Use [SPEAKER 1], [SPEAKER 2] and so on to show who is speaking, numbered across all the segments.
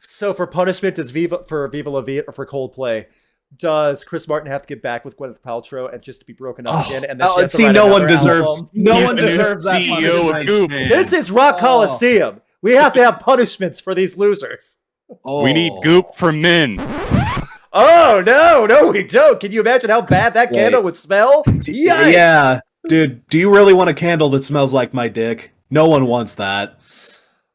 [SPEAKER 1] So for punishment, does Viva La Vida or for Coldplay, does Chris Martin have to get back with Gwyneth Paltrow and just to be broken up again? And then she has to write
[SPEAKER 2] no one
[SPEAKER 1] another
[SPEAKER 2] deserves.
[SPEAKER 1] album?
[SPEAKER 2] No
[SPEAKER 3] He's
[SPEAKER 2] one
[SPEAKER 3] the new
[SPEAKER 2] deserves that
[SPEAKER 3] CEO of
[SPEAKER 2] punishment.
[SPEAKER 3] Goop.
[SPEAKER 1] This is Rock Coliseum. We have to have punishments for these losers.
[SPEAKER 3] We need Goop for men.
[SPEAKER 1] Oh no, we don't. Can you imagine how bad that candle would smell? Yikes!
[SPEAKER 2] Yeah, dude. Do you really want a candle that smells like my dick? No one wants that.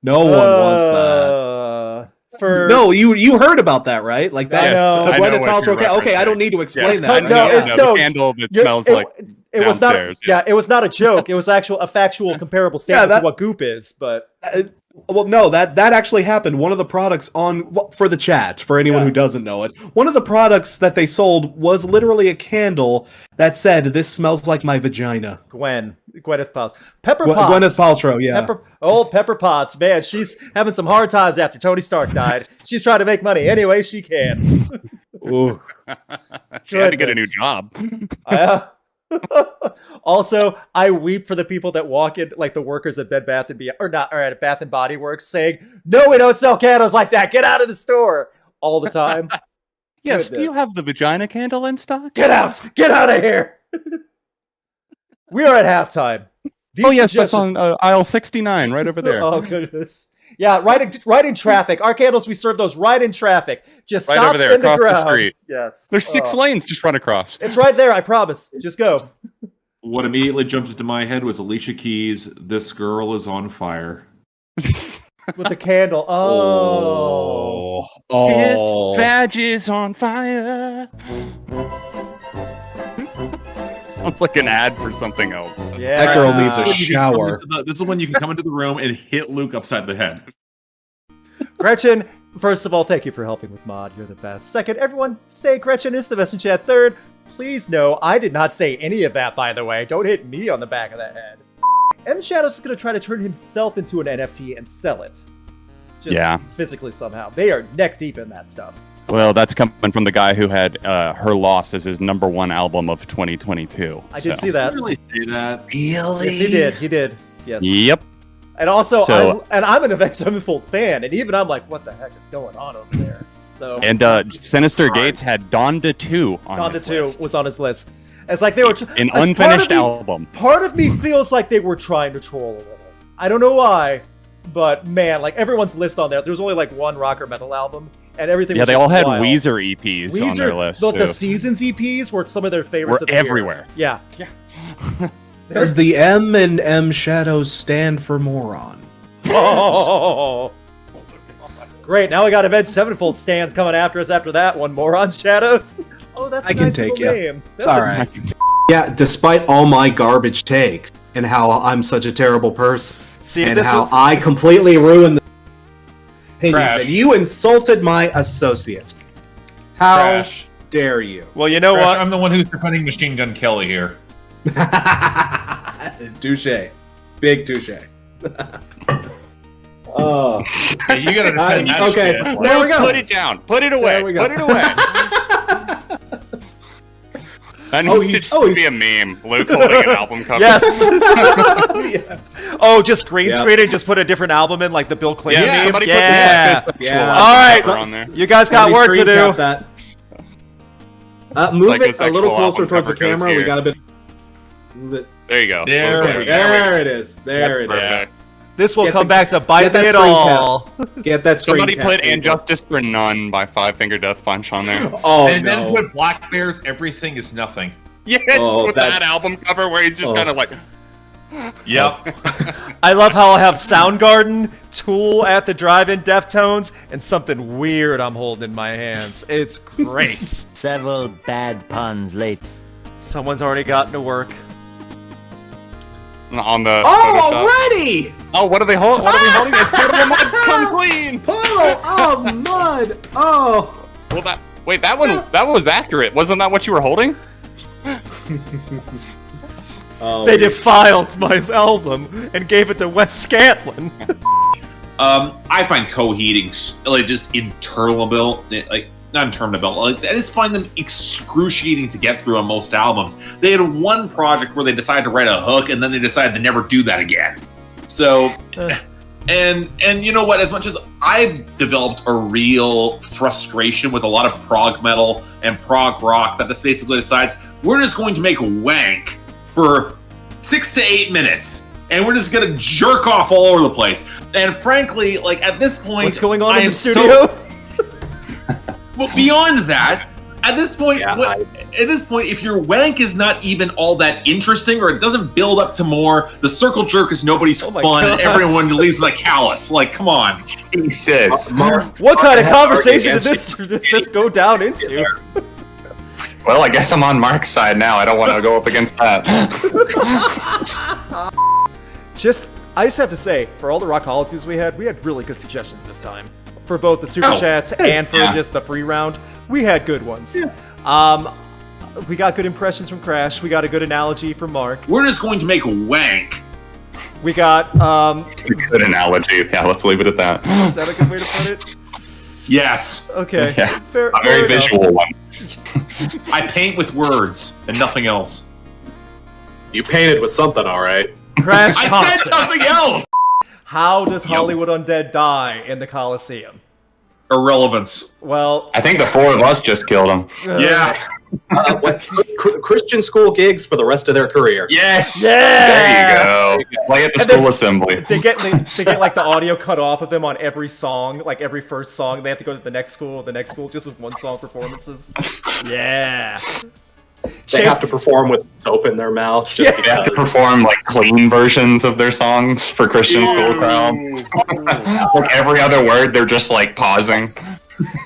[SPEAKER 2] No one wants that. No, you heard about that, right? Like that.
[SPEAKER 1] I know.
[SPEAKER 2] The
[SPEAKER 3] I know
[SPEAKER 2] Gwyneth
[SPEAKER 3] what you're
[SPEAKER 2] Paltrow. Okay, I don't
[SPEAKER 3] referencing.
[SPEAKER 2] need to explain
[SPEAKER 3] Yes,
[SPEAKER 2] that.
[SPEAKER 1] no,
[SPEAKER 3] the candle that smells like
[SPEAKER 1] it was not.
[SPEAKER 3] downstairs,
[SPEAKER 1] Yeah, it was not a joke. It was a factual comparable statement to what Goop is. But
[SPEAKER 2] Well, no, that actually happened. One of the products for the chat, for anyone who doesn't know it, one of the products that they sold was literally a candle that said, "This smells like my vagina."
[SPEAKER 1] Gwyneth Paltrow. Pepper Potts.
[SPEAKER 2] Gwyneth Paltrow, yeah.
[SPEAKER 1] Pepper Potts, man, she's having some hard times after Tony Stark died. She's trying to make money any way she can.
[SPEAKER 2] Ooh.
[SPEAKER 3] She had to get a new job.
[SPEAKER 1] Also, I weep for the people that walk in, like the workers at Bed Bath & Beyond, or at Bath and Body Works, saying, "No, we don't sell candles like that. Get out of the store!" all the time.
[SPEAKER 3] Yes,
[SPEAKER 1] Goodness.
[SPEAKER 3] do you have the vagina candle in stock?
[SPEAKER 1] Get out! Get out of here! We are at halftime. These
[SPEAKER 3] that's on aisle 69, right over there.
[SPEAKER 1] Oh goodness. Yeah, right in traffic. Our candles, we serve those right in traffic. Just
[SPEAKER 3] Right
[SPEAKER 1] stop
[SPEAKER 3] over there,
[SPEAKER 1] in the
[SPEAKER 3] across the
[SPEAKER 1] ground.
[SPEAKER 3] street.
[SPEAKER 1] Yes.
[SPEAKER 3] There's 6 lanes, just run across.
[SPEAKER 1] It's right there, I promise. Just go.
[SPEAKER 4] What immediately jumped into my head was Alicia Keys' "This Girl Is on Fire."
[SPEAKER 1] With the candle. Oh.
[SPEAKER 3] His badge is on fire. Sounds like an ad for something else.
[SPEAKER 1] Yeah.
[SPEAKER 2] That girl needs a
[SPEAKER 4] You can come
[SPEAKER 2] shower.
[SPEAKER 4] into this is when you can come into the room and hit Luke upside the head.
[SPEAKER 1] Gretchen, first of all, thank you for helping with Mod. You're the best. Second, everyone say Gretchen is the best in chat. Third, please know I did not say any of that, by the way. Don't hit me on the back of the head. M Shadows is going to try to turn himself into an NFT and sell it. Just physically somehow. They are neck deep in that stuff.
[SPEAKER 3] Well, that's coming from the guy who had Her Loss as his #1 album of 2022.
[SPEAKER 1] I did see that.
[SPEAKER 4] I didn't really say that.
[SPEAKER 2] Really?
[SPEAKER 1] Yes, he did. Yes.
[SPEAKER 3] Yep.
[SPEAKER 1] And also, I'm an Avenged Sevenfold fan, and even I'm like, what the heck is going on over there? So.
[SPEAKER 3] And Sinister Gates had Donda 2 on his list.
[SPEAKER 1] 2 was on his list. It's like they were
[SPEAKER 3] an unfinished album.
[SPEAKER 1] Part of me feels like they were trying to troll a little. I don't know why, but man, like everyone's list on there, there was only like one rock or metal album, and everything.
[SPEAKER 3] Yeah,
[SPEAKER 1] was
[SPEAKER 3] they
[SPEAKER 1] just
[SPEAKER 3] all had
[SPEAKER 1] wild.
[SPEAKER 3] Weezer EPs on their list.
[SPEAKER 1] The Seasons EPs were some of their favorites.
[SPEAKER 3] Were
[SPEAKER 1] of the
[SPEAKER 3] everywhere.
[SPEAKER 1] Year.
[SPEAKER 3] Yeah.
[SPEAKER 2] Does the M and M Shadows stand for moron?
[SPEAKER 1] Oh. Great, now we got Avenged Sevenfold stands coming after us after that one. Moron Shadows. Oh, that's a nice little name.
[SPEAKER 2] It's all right.
[SPEAKER 5] Yeah, despite all my garbage takes and how I'm such a terrible person, and how I completely ruined the
[SPEAKER 2] opinions, and you insulted my associate. How dare you?
[SPEAKER 6] Well, you know what? I'm the one who's defending Machine Gun Kelly here.
[SPEAKER 2] Touche. Big touche.
[SPEAKER 5] Oh.
[SPEAKER 6] Hey, you gotta defend that
[SPEAKER 2] okay,
[SPEAKER 6] shit.
[SPEAKER 2] there we go.
[SPEAKER 3] Put it down. Put it away. Put it away. That needs to be a meme. Luke holding an album cover.
[SPEAKER 1] Yes. Yeah. Oh, just green screen and just put a different album in, like the Bill Clinton meme.
[SPEAKER 3] Somebody put
[SPEAKER 1] Yeah.
[SPEAKER 3] All
[SPEAKER 1] right.
[SPEAKER 3] on there.
[SPEAKER 1] You guys got work to do.
[SPEAKER 2] That. Move it a little
[SPEAKER 3] Psychosexual
[SPEAKER 2] closer
[SPEAKER 3] album
[SPEAKER 2] towards the
[SPEAKER 3] cover goes
[SPEAKER 2] camera. We
[SPEAKER 3] here.
[SPEAKER 2] got a bit. Move it.
[SPEAKER 3] There you go.
[SPEAKER 2] There it is. There it is.
[SPEAKER 3] Perfect.
[SPEAKER 1] This will come back to bite me at all.
[SPEAKER 2] Get that screen
[SPEAKER 3] Somebody
[SPEAKER 2] cap.
[SPEAKER 3] put "And Justice for None" by Five Finger Death Punch on there.
[SPEAKER 2] Oh,
[SPEAKER 6] and
[SPEAKER 2] no.
[SPEAKER 6] then put Black Bear's "Everything Is Nothing."
[SPEAKER 3] Yes, with that album cover where he's just kind of like.
[SPEAKER 6] Yep.
[SPEAKER 1] I love how I'll have Soundgarden, Tool at the Drive-In, Deftones, and something weird I'm holding in my hands. It's great.
[SPEAKER 7] Several bad puns late.
[SPEAKER 1] Someone's already gotten to work.
[SPEAKER 3] On the
[SPEAKER 2] Oh,
[SPEAKER 3] Photoshop.
[SPEAKER 2] already!
[SPEAKER 3] Oh, what are they holding? What are we holding? It's Puddle of Mud Come Clean!
[SPEAKER 2] Puddle of mud! Oh!
[SPEAKER 3] Well, that was accurate. Wasn't that what you were holding?
[SPEAKER 1] They defiled my album and gave it to Wes Scantlin.
[SPEAKER 4] I find Coheed like just interminable, like not interminable. Like I just find them excruciating to get through on most albums. They had one project where they decided to write a hook, and then they decided to never do that again. So, And you know what? As much as I've developed a real frustration with a lot of prog metal and prog rock that this basically decides we're just going to make wank for 6 to 8 minutes, and we're just gonna jerk off all over the place. And frankly, like at this point,
[SPEAKER 1] what's going on in the studio?
[SPEAKER 4] Well, beyond that, at this point, if your wank is not even all that interesting, or it doesn't build up to more, the circle jerk is nobody's fun, and everyone leaves with a callus. Like, come on.
[SPEAKER 3] Jesus.
[SPEAKER 1] What kind of conversation did this go down into?
[SPEAKER 3] Well, I guess I'm on Mark's side now. I don't want to go up against that.
[SPEAKER 1] I just have to say, for all the Rockologies we had really good suggestions this time. For both the super chats and for just the free round, we had good ones. Yeah. We got good impressions from Crash. We got a good analogy from Mark.
[SPEAKER 4] We're just going to make wank.
[SPEAKER 1] We got
[SPEAKER 3] good analogy. Yeah, let's leave it at that.
[SPEAKER 1] Is that a good way to put it?
[SPEAKER 4] Yes.
[SPEAKER 1] Okay.
[SPEAKER 3] Yeah.
[SPEAKER 1] Fair,
[SPEAKER 3] a very visual one.
[SPEAKER 4] I paint with words and nothing else.
[SPEAKER 5] You painted with something, all right.
[SPEAKER 1] Crash
[SPEAKER 4] I said nothing else.
[SPEAKER 1] How does Hollywood Undead die in the Coliseum?
[SPEAKER 4] Irrelevance.
[SPEAKER 1] Well,
[SPEAKER 3] I think the four of us just killed him.
[SPEAKER 4] Yeah.
[SPEAKER 5] Christian school gigs for the rest of their career.
[SPEAKER 3] Yes.
[SPEAKER 1] Yeah.
[SPEAKER 3] There you go. Play at the school assembly.
[SPEAKER 1] They get like the audio cut off of them on every song, like every first song. They have to go to the next school, just with one song performances. Yeah.
[SPEAKER 5] They have to perform with soap in their mouth. Just
[SPEAKER 3] They have to perform like clean versions of their songs for Christian school crowds. Like every other word, they're just like pausing.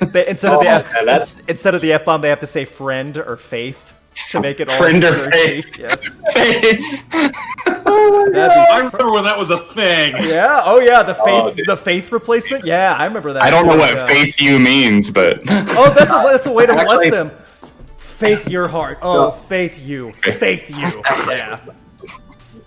[SPEAKER 1] Instead of the F-bomb, they have to say friend or faith to make it all
[SPEAKER 3] friend or faith.
[SPEAKER 1] Yes.
[SPEAKER 3] Faith.
[SPEAKER 4] I remember when that was a thing.
[SPEAKER 1] Yeah. Oh yeah. The faith replacement. Yeah, I remember that.
[SPEAKER 3] I don't know what faith you means, but
[SPEAKER 1] that's a way to bless them. Faith your heart. Oh, faith you. Faith you. Yeah.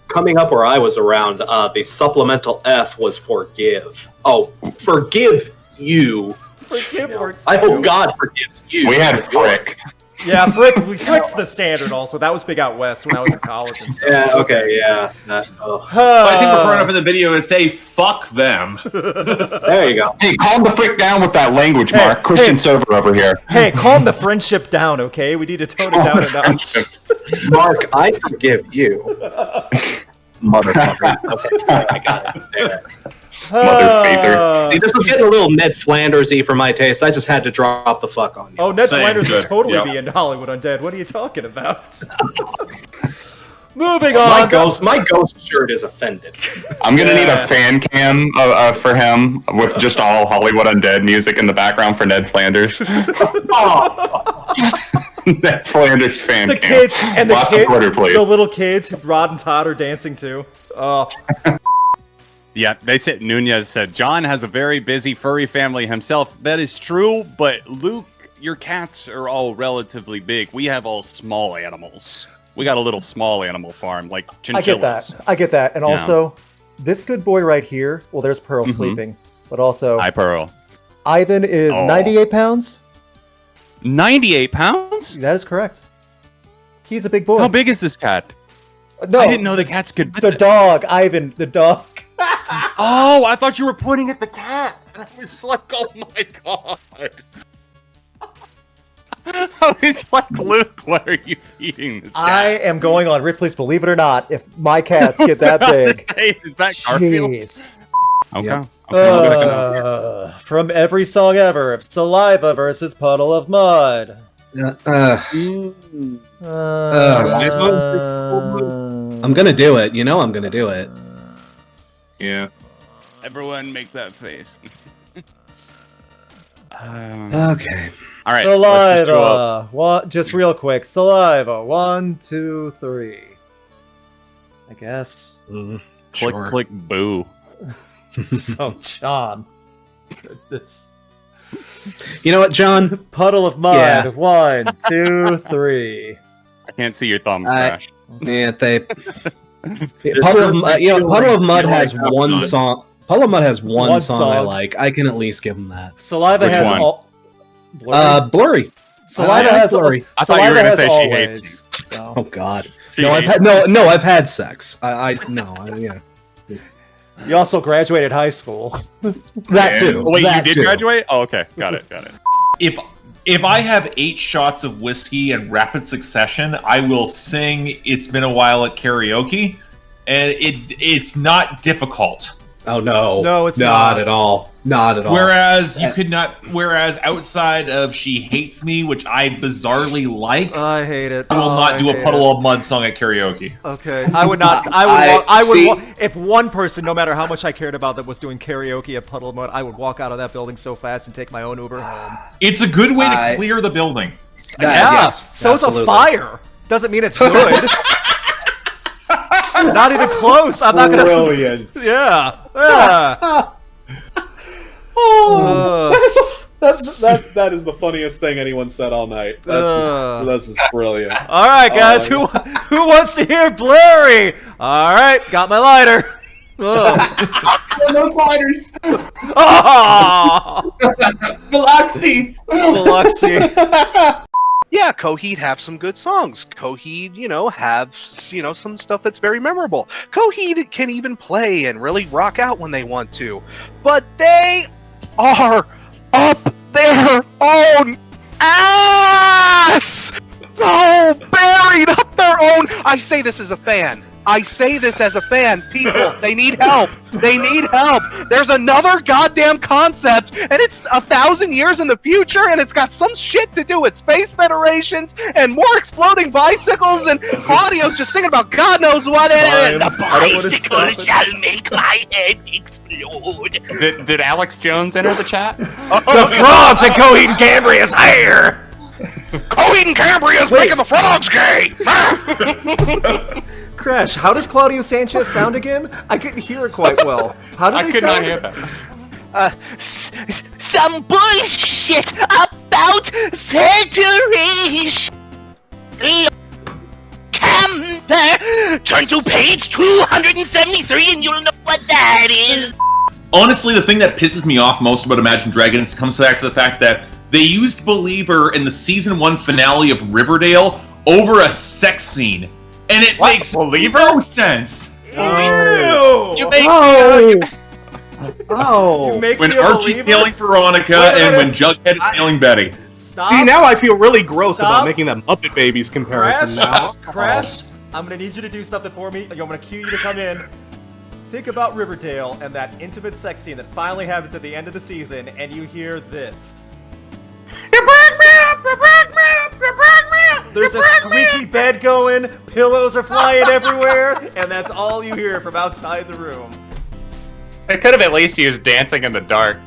[SPEAKER 5] Coming up where I was around, the supplemental F was forgive. Oh, forgive you.
[SPEAKER 1] Forgive works.
[SPEAKER 5] I hope God forgives you.
[SPEAKER 3] we had frick.
[SPEAKER 1] Yeah, frick's the standard also. That was big out west when I was in college and stuff.
[SPEAKER 5] Yeah, okay, yeah.
[SPEAKER 4] I think we're throwing up in the video to say fuck them.
[SPEAKER 5] There you go.
[SPEAKER 3] Hey, calm the frick down with that language, Mark. Christian server over here.
[SPEAKER 1] Hey, calm the friendship down, okay? We need to tone it down a notch.
[SPEAKER 5] Mark, I forgive you. Motherfucker. Okay, I got it. There.
[SPEAKER 3] Mother Father.
[SPEAKER 5] See, this was getting a little Ned Flanders-y for my taste. I just had to drop the fuck on you.
[SPEAKER 1] Oh, Ned Flanders would totally be in Hollywood Undead. What are you talking about? Moving on.
[SPEAKER 5] My ghost shirt is offended.
[SPEAKER 3] I'm gonna need a fan cam for him with just all Hollywood Undead music in the background for Ned Flanders. Ned Flanders fan
[SPEAKER 1] The
[SPEAKER 3] cam.
[SPEAKER 1] kids and
[SPEAKER 3] Lots of Twitter, please.
[SPEAKER 1] the little kids, Rod and Todd are dancing too. Oh.
[SPEAKER 8] Yeah, they said Nunez said John has a very busy furry family himself. That is true, but Luke, your cats are all relatively big. We have all small animals. We got a little small animal farm, like chinchillas.
[SPEAKER 1] I get that. And also, this good boy right here, well, there's Pearl sleeping, but also...
[SPEAKER 8] Hi, Pearl.
[SPEAKER 1] Ivan is 98 pounds.
[SPEAKER 8] 98 pounds?
[SPEAKER 1] That is correct. He's a big boy.
[SPEAKER 8] How big is this cat?
[SPEAKER 1] No,
[SPEAKER 8] I didn't know the cats could...
[SPEAKER 1] The dog, Ivan, the dog.
[SPEAKER 8] Oh, I thought you were pointing at the cat. And I was like, oh my god. I was like, Luke, what are you feeding this cat?
[SPEAKER 1] I am going on Ripley's Believe It or Not if my cats get that big.
[SPEAKER 8] Is that Garfield?
[SPEAKER 1] Jeez.
[SPEAKER 8] Okay.
[SPEAKER 1] From every song ever, Saliva versus Puddle of Mud.
[SPEAKER 2] I'm gonna do it. You know I'm gonna do it.
[SPEAKER 3] Yeah.
[SPEAKER 8] Everyone make that face.
[SPEAKER 2] Okay.
[SPEAKER 8] All right.
[SPEAKER 1] Saliva. Just real quick. Saliva. 1, 2, 3. I guess.
[SPEAKER 8] Click, click, boo.
[SPEAKER 1] So, John. Goodness.
[SPEAKER 2] You know what, John?
[SPEAKER 1] Puddle of Mud.
[SPEAKER 2] Yeah.
[SPEAKER 1] 1, 2, 3.
[SPEAKER 8] I can't see your thumbs, Crash.
[SPEAKER 2] Yeah, Puddle of Mud has one song. Puddle of Mud has one song I like. I can at least give him that.
[SPEAKER 1] Saliva has
[SPEAKER 8] one?
[SPEAKER 1] all.
[SPEAKER 2] Blurry.
[SPEAKER 1] Saliva has
[SPEAKER 2] Blurry.
[SPEAKER 8] I thought you were gonna say she hates you.
[SPEAKER 2] Oh God. No, I've had sex. Yeah.
[SPEAKER 1] You also graduated high school.
[SPEAKER 2] That too.
[SPEAKER 8] Oh, wait,
[SPEAKER 2] that
[SPEAKER 8] you did
[SPEAKER 2] too.
[SPEAKER 8] graduate? Oh, okay. Got it.
[SPEAKER 6] If I have 8 shots of whiskey in rapid succession, I will sing "It's Been a While" at karaoke, and it's not difficult.
[SPEAKER 2] Oh no,
[SPEAKER 1] No, it's
[SPEAKER 2] not
[SPEAKER 1] not.
[SPEAKER 2] at all. Not at all.
[SPEAKER 6] Whereas you could not. Whereas outside of "She Hates Me," which I bizarrely like,
[SPEAKER 1] I hate it.
[SPEAKER 6] I will not do a puddle of mud song at karaoke.
[SPEAKER 1] Okay, I would not. If one person, no matter how much I cared about, that was doing karaoke at Puddle of Mud, I would walk out of that building so fast and take my own Uber home.
[SPEAKER 6] It's a good way to clear the building.
[SPEAKER 2] Yes,
[SPEAKER 1] so's a
[SPEAKER 2] absolutely.
[SPEAKER 1] fire. Doesn't mean it's good. Not even close. I'm not gonna.
[SPEAKER 2] Brilliant.
[SPEAKER 1] Yeah.
[SPEAKER 2] That is the funniest thing anyone said all night. This is brilliant.
[SPEAKER 1] All right, guys. Who wants to hear Blurry? All right, got my lighter.
[SPEAKER 9] Those lighters.
[SPEAKER 1] Oh,
[SPEAKER 9] Biloxi.
[SPEAKER 1] Biloxi.
[SPEAKER 10] Yeah, Coheed have some good songs. Coheed, have, some stuff that's very memorable. Coheed can even play and really rock out when they want to. But they are up their own ass! So buried up their own... I say this as a fan. People, they need help. There's another goddamn concept, and it's 1,000 years in the future, and it's got some shit to do with space federations and more exploding bicycles, and Claudio's just singing about God knows what. And the bicycle shall make my head explode.
[SPEAKER 3] Did Alex Jones enter the chat?
[SPEAKER 1] The frogs in Coheed and Cambria's hair.
[SPEAKER 10] Coheed and Cambria's making the frogs gay.
[SPEAKER 1] Crash, how does Claudio Sanchez sound again? I couldn't hear it quite well. How did
[SPEAKER 3] I
[SPEAKER 1] they
[SPEAKER 3] could not
[SPEAKER 1] sound?
[SPEAKER 3] hear that.
[SPEAKER 10] Some bullshit about federation. Camper, turn to page 273 and you'll know what that is.
[SPEAKER 4] Honestly, the thing that pisses me off most about Imagine Dragons comes back to the fact that they used Belieber in the season 1 finale of Riverdale over a sex scene. And it makes no sense.
[SPEAKER 1] You make
[SPEAKER 4] When
[SPEAKER 1] me a
[SPEAKER 4] Archie's
[SPEAKER 1] believer?
[SPEAKER 4] stealing Veronica and when Jughead is stealing Betty.
[SPEAKER 1] Stop.
[SPEAKER 2] See, now I feel really gross
[SPEAKER 1] Stop.
[SPEAKER 2] about making that Muppet Babies comparison now.
[SPEAKER 1] Crash, I'm gonna need you to do something for me. I'm gonna cue you to come in. Think about Riverdale and that intimate sex scene that finally happens at the end of the season, and you hear this.
[SPEAKER 10] You break me up, you break me up, you break me up.
[SPEAKER 1] There's a squeaky bed going, pillows are flying everywhere, and that's all you hear from outside the room.
[SPEAKER 3] They could have at least used "Dancing in the Dark."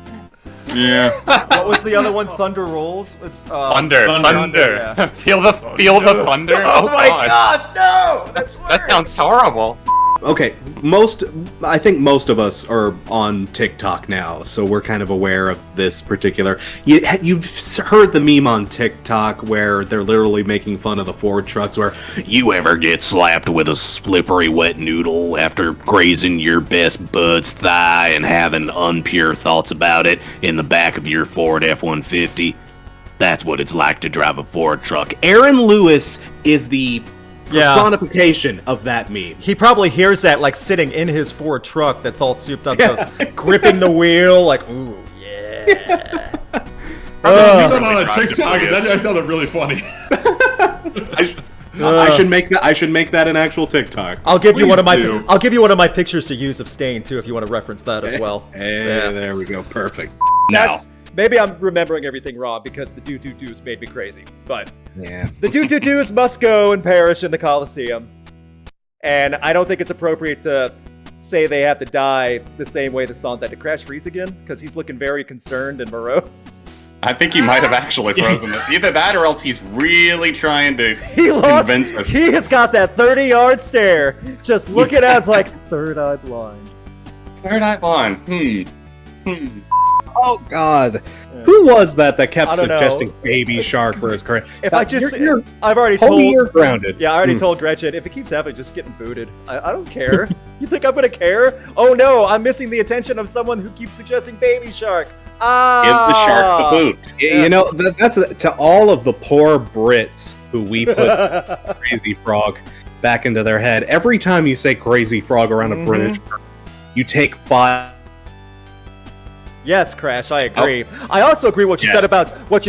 [SPEAKER 4] Yeah.
[SPEAKER 1] What was the other one? Thunder Rolls?
[SPEAKER 3] Thunder.
[SPEAKER 1] Yeah.
[SPEAKER 3] Feel the thunder.
[SPEAKER 1] Oh my gosh, no!
[SPEAKER 3] That sounds horrible.
[SPEAKER 2] Okay, I think most of us are on TikTok now, so we're kind of aware of this particular. You've heard the meme on TikTok where they're literally making fun of the Ford trucks where you ever get slapped with a slippery wet noodle after grazing your best bud's thigh and having unpure thoughts about it in the back of your Ford F-150. That's what it's like to drive a Ford truck. Aaron Lewis is the personification of that meme.
[SPEAKER 1] He probably hears that like sitting in his Ford truck that's all souped up, goes, gripping the wheel, like, ooh, yeah.
[SPEAKER 6] on TikTok. I found it really funny.
[SPEAKER 2] I should make that an actual TikTok.
[SPEAKER 1] I'll give you one of
[SPEAKER 6] do.
[SPEAKER 1] I'll give you one of my pictures to use of Stain too, if you want to reference that as well.
[SPEAKER 2] Hey, there we go. Perfect.
[SPEAKER 1] That's maybe I'm remembering everything wrong because the do-do-do's made me crazy. But
[SPEAKER 2] Yeah.
[SPEAKER 1] the do-do-do's must go and perish in the Coliseum. And I don't think it's appropriate to say they have to die the same way the song died. Did Crash freeze again? Because he's looking very concerned and morose.
[SPEAKER 8] I think he might have actually frozen it. Either that or else he's really trying to convince us.
[SPEAKER 1] He has got that 30-yard stare, just looking at like third eye blind.
[SPEAKER 8] Third eye blind.
[SPEAKER 2] Oh God. Who was that kept
[SPEAKER 1] I don't know.
[SPEAKER 2] suggesting Baby Shark for his career?
[SPEAKER 1] If I just,
[SPEAKER 2] you're
[SPEAKER 1] I've already
[SPEAKER 2] you're
[SPEAKER 1] told.
[SPEAKER 2] grounded.
[SPEAKER 1] Yeah, I already told Gretchen. If it keeps happening, just getting booted. I don't care. You think I'm gonna care? Oh no, I'm missing the attention of someone who keeps suggesting Baby Shark.
[SPEAKER 8] Give the shark the boot.
[SPEAKER 2] You know, that's to all of the poor Brits who we put Crazy Frog back into their head. Every time you say Crazy Frog around a British person, You take 5.
[SPEAKER 1] Yes, Crash, I agree. I also agree what you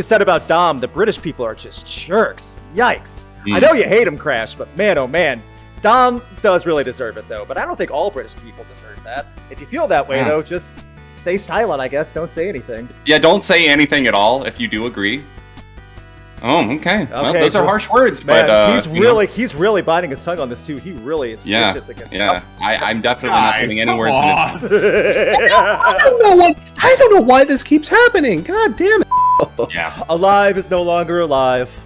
[SPEAKER 1] said about Dom. The British people are just jerks. Yikes. I know you hate him, Crash, but man, oh man. Dom does really deserve it, though. But I don't think all British people deserve that. If you feel that way, though, just stay silent, I guess. Don't say anything.
[SPEAKER 3] Yeah, don't say anything at all if you do agree. Oh, okay. Well, those are harsh words,
[SPEAKER 1] man,
[SPEAKER 3] but
[SPEAKER 1] he's really biting his tongue on this too. He really is vicious against.
[SPEAKER 3] Yeah, I'm definitely not putting any words in this.
[SPEAKER 2] I don't know why this keeps happening. God damn it.
[SPEAKER 3] Yeah.
[SPEAKER 1] Alive is no longer alive.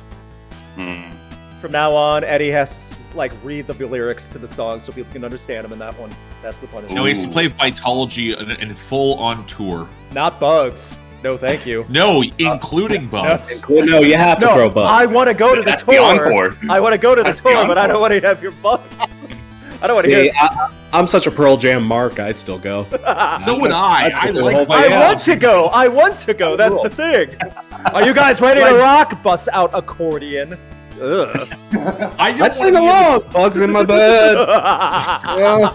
[SPEAKER 1] From now on, Eddie has to read the lyrics to the song so people can understand them in that one. That's the punishment.
[SPEAKER 6] No, he has to play Vitology in full on tour.
[SPEAKER 1] Not Bugs. No, thank you.
[SPEAKER 6] No, including Bugs.
[SPEAKER 2] No, you have to throw Bugs.
[SPEAKER 1] I want to go to the tour. I want to go to the tour, but I don't want to have your Bugs. I don't want to hear.
[SPEAKER 2] I'm such a Pearl Jam mark. I'd still go.
[SPEAKER 6] So would I.
[SPEAKER 1] I want to go. I want to go. That's the thing. Are you guys ready to rock? Bust out accordion. Ugh.
[SPEAKER 2] Let's sing along. Bugs in my bed.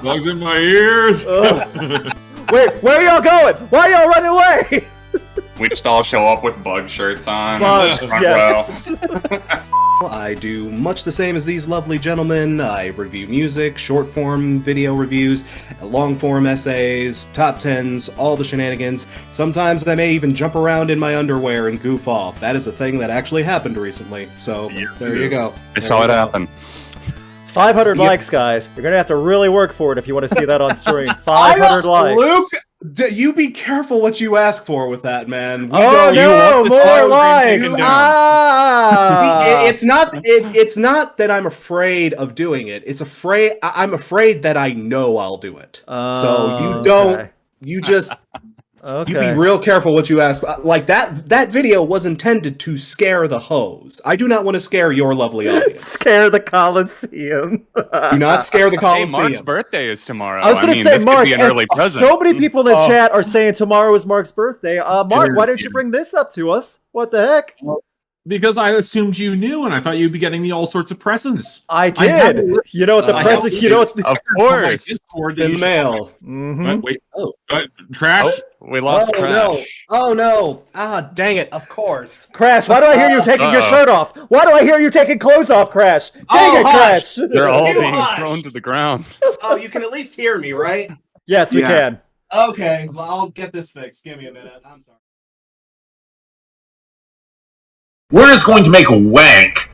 [SPEAKER 6] Bugs in my ears.
[SPEAKER 1] Wait, where are y'all going? Why are y'all running away?
[SPEAKER 3] We just all show up with bug shirts on.
[SPEAKER 1] Bugs, yes.
[SPEAKER 2] I do much the same as these lovely gentlemen. I review music, short-form video reviews, long-form essays, top 10s, all the shenanigans. Sometimes I may even jump around in my underwear and goof off. That is a thing that actually happened recently. So there you go.
[SPEAKER 3] I saw it happen.
[SPEAKER 1] 500 likes, guys. You're going to have to really work for it if you want to see that on stream. 500 likes.
[SPEAKER 2] Luke, you be careful what you ask for with that, man.
[SPEAKER 1] More likes.
[SPEAKER 2] It's not that I'm afraid of doing it. I'm afraid that I know I'll do it. So you don't. You just. Okay. You be real careful what you ask. Like that video was intended to scare the hoes. I do not want to scare your lovely audience.
[SPEAKER 1] Scare the Coliseum.
[SPEAKER 2] Do not scare the Coliseum.
[SPEAKER 8] Hey, Mark's birthday is tomorrow.
[SPEAKER 1] I was going to say, Mark,
[SPEAKER 8] be an early present.
[SPEAKER 1] So many people in the chat are saying tomorrow is Mark's birthday. Mark, why didn't you bring this up to us? What the heck?
[SPEAKER 6] Because I assumed you knew, and I thought you'd be getting me all sorts of presents.
[SPEAKER 1] I did. You know what the present? You know what?
[SPEAKER 8] Of course.
[SPEAKER 2] The mail.
[SPEAKER 6] Wait. Trash.
[SPEAKER 8] We lost Crash.
[SPEAKER 2] Oh no! Ah, dang it! Of course.
[SPEAKER 1] Crash, why do I hear you taking your shirt off? Why do I hear you taking clothes off, Crash? Dang it, Crash!
[SPEAKER 8] They're all being thrown to the ground.
[SPEAKER 2] Oh, you can at least hear me, right?
[SPEAKER 1] Yes, we can.
[SPEAKER 2] Okay, well, I'll get this fixed. Give me a minute. I'm sorry.
[SPEAKER 4] We're just going to make wank